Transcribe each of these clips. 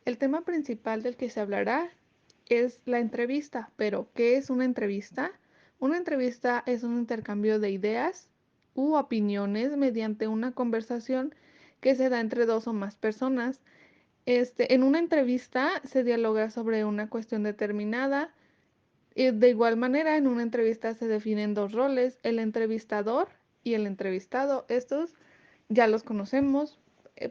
El tema principal del que se hablará es la entrevista, pero ¿qué es una entrevista? Una entrevista es un intercambio de ideas u opiniones mediante una conversación que se da entre dos o más personas. En una entrevista se dialoga sobre una cuestión determinada. Y de igual manera, en una entrevista se definen dos roles, el entrevistador y el entrevistado. Estos ya los conocemos,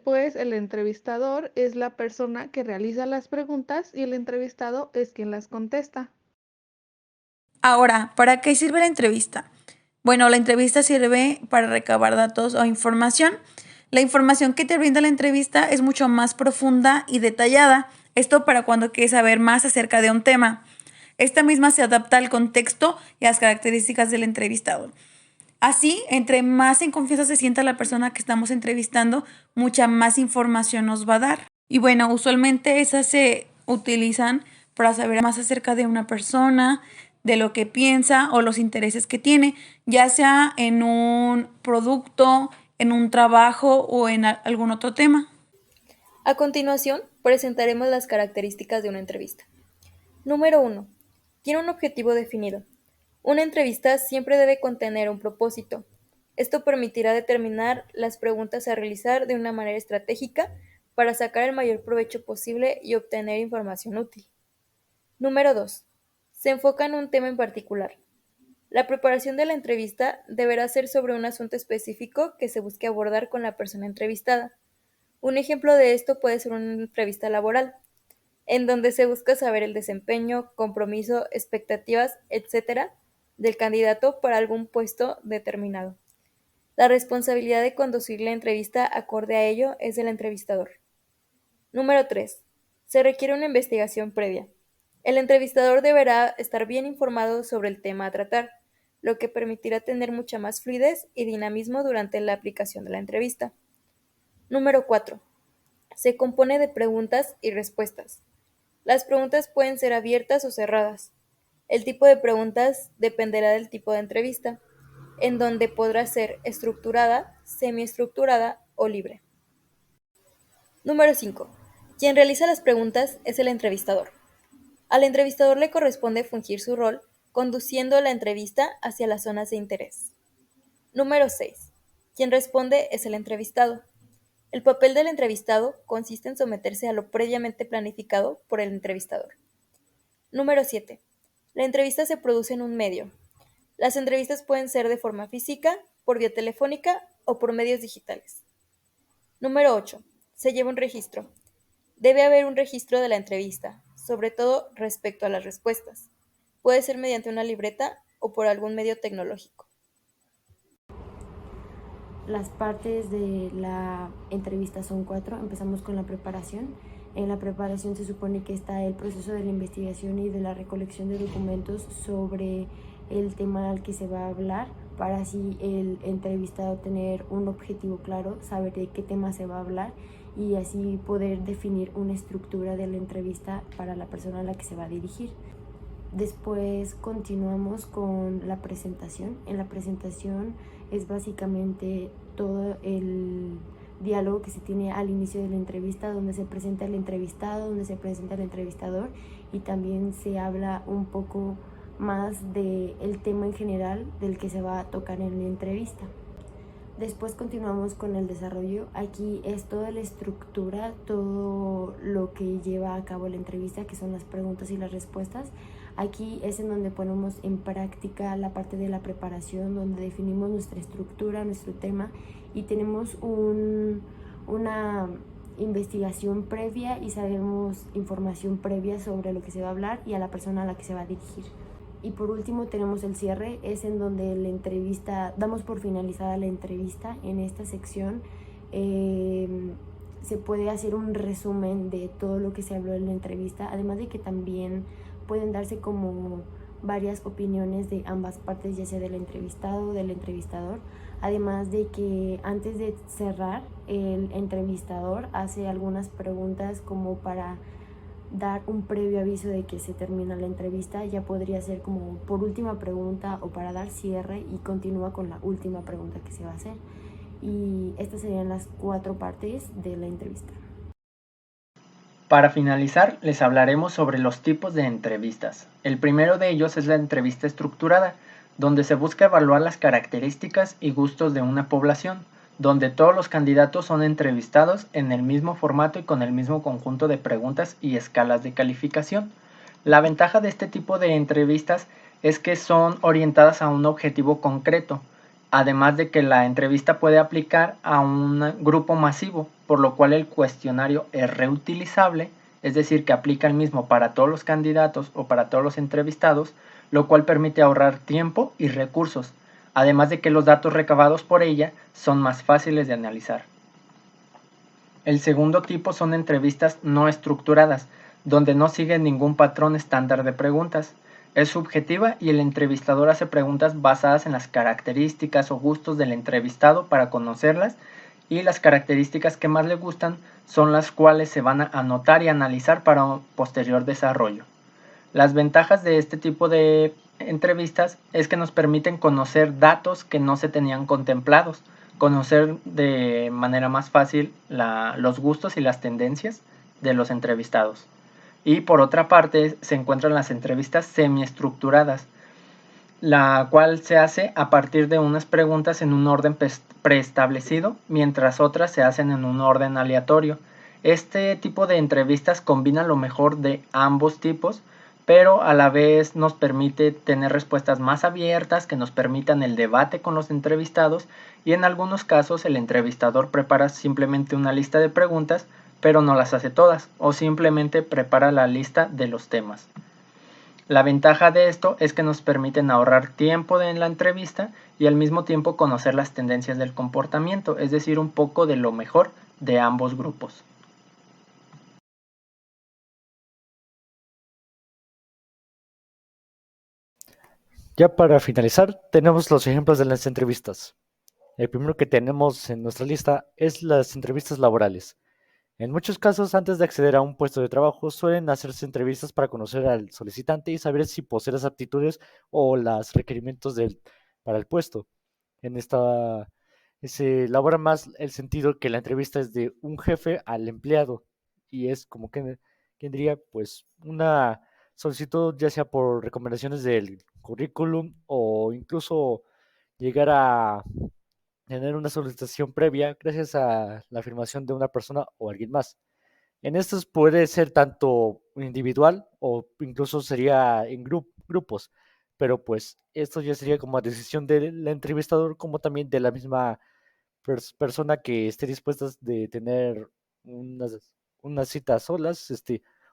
pues el entrevistador es la persona que realiza las preguntas y el entrevistado es quien las contesta. Ahora, ¿para qué sirve la entrevista? Bueno, la entrevista sirve para recabar datos o información. La información que te brinda la entrevista es mucho más profunda y detallada. Esto para cuando quieres saber más acerca de un tema. Esta misma se adapta al contexto y a las características del entrevistado. Así, entre más en confianza se sienta la persona que estamos entrevistando, mucha más información nos va a dar. Y bueno, usualmente esas se utilizan para saber más acerca de una persona, de lo que piensa o los intereses que tiene, ya sea en un producto, en un trabajo o en algún otro tema. A continuación, presentaremos las características de una entrevista. Número 1. Tiene un objetivo definido. Una entrevista siempre debe contener un propósito. Esto permitirá determinar las preguntas a realizar de una manera estratégica para sacar el mayor provecho posible y obtener información útil. Número 2. Se enfoca en un tema en particular. La preparación de la entrevista deberá ser sobre un asunto específico que se busque abordar con la persona entrevistada. Un ejemplo de esto puede ser una entrevista laboral, en donde se busca saber el desempeño, compromiso, expectativas, etcétera, del candidato para algún puesto determinado. La responsabilidad de conducir la entrevista acorde a ello es del entrevistador. Número 3. Se requiere una investigación previa. El entrevistador deberá estar bien informado sobre el tema a tratar, lo que permitirá tener mucha más fluidez y dinamismo durante la aplicación de la entrevista. Número 4. Se compone de preguntas y respuestas. Las preguntas pueden ser abiertas o cerradas. El tipo de preguntas dependerá del tipo de entrevista, en donde podrá ser estructurada, semiestructurada o libre. Número 5. Quien realiza las preguntas es el entrevistador. Al entrevistador le corresponde fungir su rol conduciendo la entrevista hacia las zonas de interés. Número 6. Quien responde es el entrevistado. El papel del entrevistado consiste en someterse a lo previamente planificado por el entrevistador. Número 7. La entrevista se produce en un medio. Las entrevistas pueden ser de forma física, por vía telefónica o por medios digitales. Número 8. Se lleva un registro. Debe haber un registro de la entrevista, sobre todo respecto a las respuestas. Puede ser mediante una libreta o por algún medio tecnológico. Las partes de la entrevista son 4. Empezamos con la preparación. En la preparación se supone que está el proceso de la investigación y de la recolección de documentos sobre el tema al que se va a hablar, para así el entrevistado tener un objetivo claro, saber de qué tema se va a hablar y así poder definir una estructura de la entrevista para la persona a la que se va a dirigir. Después continuamos con la presentación. En la presentación es básicamente todo el diálogo que se tiene al inicio de la entrevista, donde se presenta el entrevistado, donde se presenta el entrevistador y también se habla un poco más del tema en general del que se va a tocar en la entrevista. Después continuamos con el desarrollo. Aquí es toda la estructura, todo lo que lleva a cabo la entrevista, que son las preguntas y las respuestas. Aquí es en donde ponemos en práctica la parte de la preparación, donde definimos nuestra estructura, nuestro tema y tenemos una investigación previa y sabemos información previa sobre lo que se va a hablar y a la persona a la que se va a dirigir. Y por último tenemos el cierre, es en donde la entrevista, damos por finalizada la entrevista. En esta sección se puede hacer un resumen de todo lo que se habló en la entrevista, además de que también pueden darse como varias opiniones de ambas partes, ya sea del entrevistado o del entrevistador, además de que antes de cerrar el entrevistador hace algunas preguntas como para dar un previo aviso de que se termina la entrevista. Ya podría ser como por última pregunta o para dar cierre y continúa con la última pregunta que se va a hacer. Y estas serían las 4 partes de la entrevista. Para finalizar, les hablaremos sobre los tipos de entrevistas. El primero de ellos es la entrevista estructurada, donde se busca evaluar las características y gustos de una población, donde todos los candidatos son entrevistados en el mismo formato y con el mismo conjunto de preguntas y escalas de calificación. La ventaja de este tipo de entrevistas es que son orientadas a un objetivo concreto, además de que la entrevista puede aplicar a un grupo masivo, por lo cual el cuestionario es reutilizable, es decir, que aplica el mismo para todos los candidatos o para todos los entrevistados, lo cual permite ahorrar tiempo y recursos, además de que los datos recabados por ella son más fáciles de analizar. El segundo tipo son entrevistas no estructuradas, donde no siguen ningún patrón estándar de preguntas. Es subjetiva y el entrevistador hace preguntas basadas en las características o gustos del entrevistado para conocerlas, y las características que más le gustan son las cuales se van a anotar y analizar para un posterior desarrollo. Las ventajas de este tipo de entrevistas es que nos permiten conocer datos que no se tenían contemplados, conocer de manera más fácil los gustos y las tendencias de los entrevistados. Y por otra parte se encuentran las entrevistas semiestructuradas, la cual se hace a partir de unas preguntas en un orden preestablecido, mientras otras se hacen en un orden aleatorio. Este tipo de entrevistas combina lo mejor de ambos tipos, pero a la vez nos permite tener respuestas más abiertas que nos permitan el debate con los entrevistados, y en algunos casos el entrevistador prepara simplemente una lista de preguntas, pero no las hace todas, o simplemente prepara la lista de los temas. La ventaja de esto es que nos permiten ahorrar tiempo en la entrevista y al mismo tiempo conocer las tendencias del comportamiento, es decir, un poco de lo mejor de ambos grupos. Ya para finalizar, tenemos los ejemplos de las entrevistas. El primero que tenemos en nuestra lista es las entrevistas laborales. En muchos casos, antes de acceder a un puesto de trabajo, suelen hacerse entrevistas para conocer al solicitante y saber si posee las aptitudes o los requerimientos para el puesto. En esta se elabora más el sentido que la entrevista es de un jefe al empleado, y es como que, ¿quién diría? Pues una solicitud ya sea por recomendaciones del currículum o incluso llegar a tener una solicitación previa gracias a la afirmación de una persona o alguien más. En estos puede ser tanto individual o incluso sería en grupos, pero pues esto ya sería como a decisión del entrevistador, como también de la misma persona que esté dispuesta de tener unas, unas citas solas,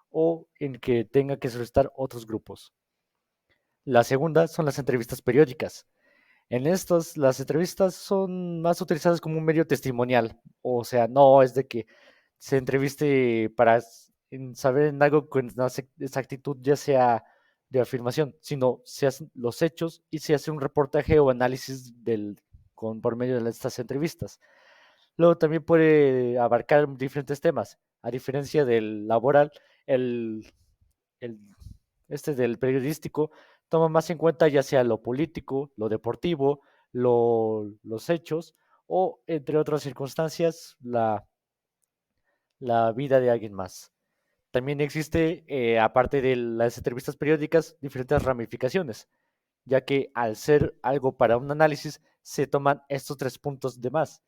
o en que tenga que solicitar otros grupos. La segunda son las entrevistas periódicas. En estos, las entrevistas son más utilizadas como un medio testimonial, o sea, no es de que se entreviste para saber en algo con exactitud, ya sea de afirmación, sino se hacen los hechos y se hace un reportaje o análisis por medio de estas entrevistas. Luego también puede abarcar diferentes temas, a diferencia del laboral, el, el del periodístico toma más en cuenta ya sea lo político, lo deportivo, los hechos o, entre otras circunstancias, la vida de alguien más. También existe, aparte de las entrevistas periódicas, diferentes ramificaciones, ya que al ser algo para un análisis, se toman estos tres puntos de más,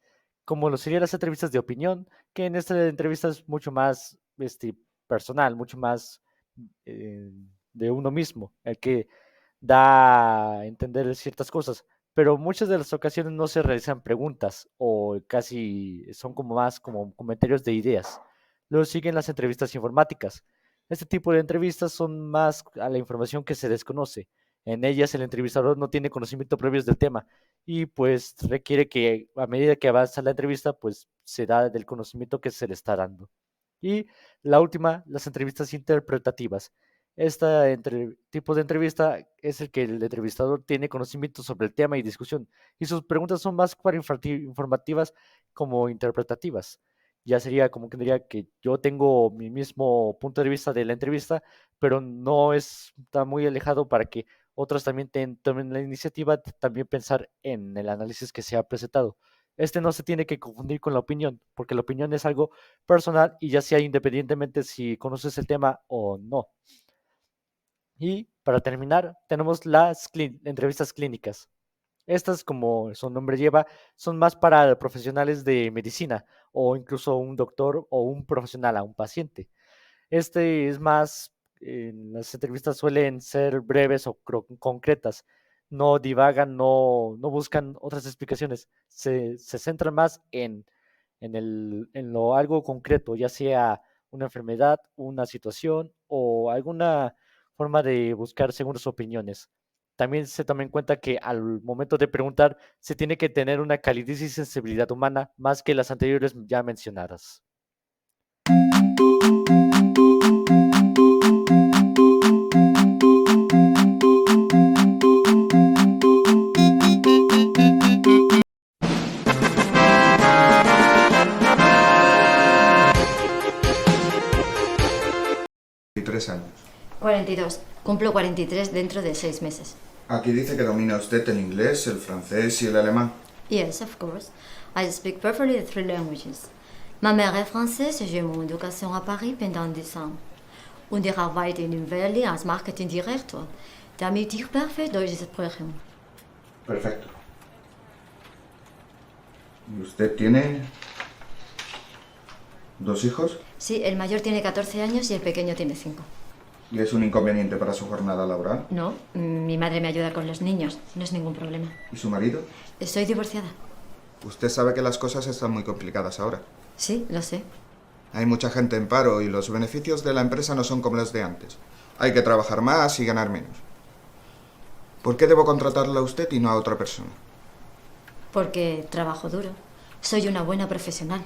como lo serían las entrevistas de opinión, que en esta entrevista es mucho más personal, mucho más eh, de uno mismo, el que da a entender ciertas cosas, pero muchas de las ocasiones no se realizan preguntas o casi son como más como comentarios de ideas. Luego siguen las entrevistas informáticas. Este tipo de entrevistas son más a la información que se desconoce. En ellas el entrevistador no tiene conocimiento previos del tema y pues requiere que a medida que avanza la entrevista pues se da del conocimiento que se le está dando. Y la última, las entrevistas interpretativas. Este tipo de entrevista es el que el entrevistador tiene conocimiento sobre el tema y discusión, y sus preguntas son más para informativas como interpretativas. Ya sería como que diría que yo tengo mi mismo punto de vista de la entrevista, pero no está muy alejado para que otros también tomen la iniciativa de también pensar en el análisis que se ha presentado. Este no se tiene que confundir con la opinión, porque la opinión es algo personal y ya sea independientemente si conoces el tema o no. Y para terminar, tenemos las entrevistas clínicas. Estas, como su nombre lleva, son más para profesionales de medicina o incluso un doctor o un profesional a un paciente. Este es más, las entrevistas suelen ser breves o concretas, no divagan, no buscan otras explicaciones, se centran más en lo algo concreto, ya sea una enfermedad, una situación o alguna forma de buscar segundas opiniones. También se toma en cuenta que al momento de preguntar se tiene que tener una calidez y sensibilidad humana más que las anteriores ya mencionadas. Años. 42. Cumplo 43 dentro de 6 meses. Aquí dice que domina usted el inglés, el francés y el alemán. Yes, of course. I speak perfectly the 3 languages. Ma mère est française et j'ai mon éducation à Paris pendant 10 ans. Und ich arbeite in Berlin als Marketingdirektor. Damit ich perfekt Deutsch spreche. Perfecto. ¿Y usted tiene 2 hijos? Sí, el mayor tiene 14 años y el pequeño tiene 5. ¿Y es un inconveniente para su jornada laboral? No, mi madre me ayuda con los niños. No es ningún problema. ¿Y su marido? Estoy divorciada. Usted sabe que las cosas están muy complicadas ahora. Sí, lo sé. Hay mucha gente en paro y los beneficios de la empresa no son como los de antes. Hay que trabajar más y ganar menos. ¿Por qué debo contratarla a usted y no a otra persona? Porque trabajo duro. Soy una buena profesional.